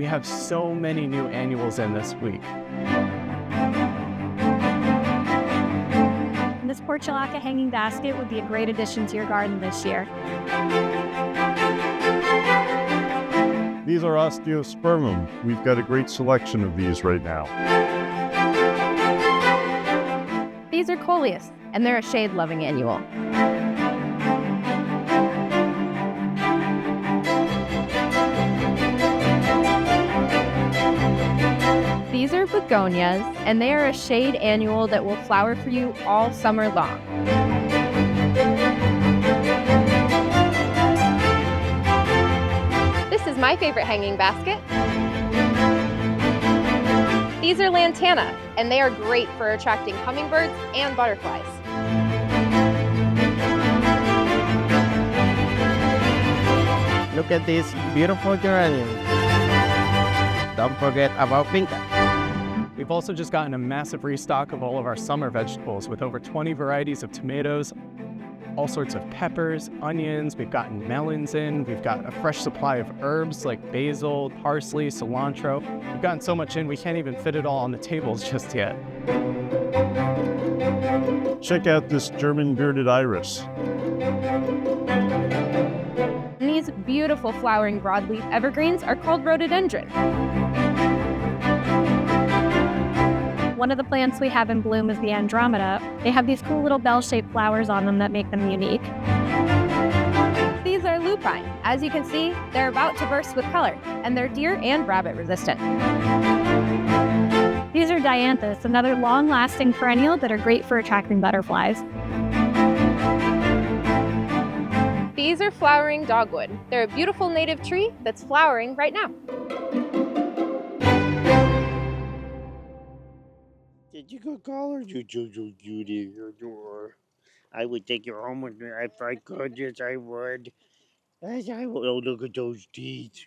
have so many new annuals in this week. This portulaca hanging basket would be a great addition to your garden this year. These are osteospermum. We've got a great selection of these right now. These are coleus, and they're a shade-loving annual. These are begonias, and they are a shade annual that will flower for you all summer long. This is my favorite hanging basket. These are lantana, and they are great for attracting hummingbirds and butterflies. Look at these beautiful geraniums. Don't forget about vinca. We've also just gotten a massive restock of all of our summer vegetables with over 20 varieties of tomatoes, all sorts of peppers, onions. We've gotten melons in. We've got a fresh supply of herbs like basil, parsley, cilantro. We've gotten so much in, we can't even fit it all on the tables just yet. Check out this German bearded iris. And these beautiful flowering broadleaf evergreens are called rhododendron. One of the plants we have in bloom is the Andromeda. They have these cool little bell-shaped flowers on them that make them unique. These are lupine. As you can see, they're about to burst with color, and they're deer and rabbit resistant. These are dianthus, another long-lasting perennial that are great for attracting butterflies. These are flowering dogwood. They're a beautiful native tree that's flowering right now. Did you go call her? Judy, I would take you home with me if I could. Yes, I would. Yes, I would. Oh, look at those teeth.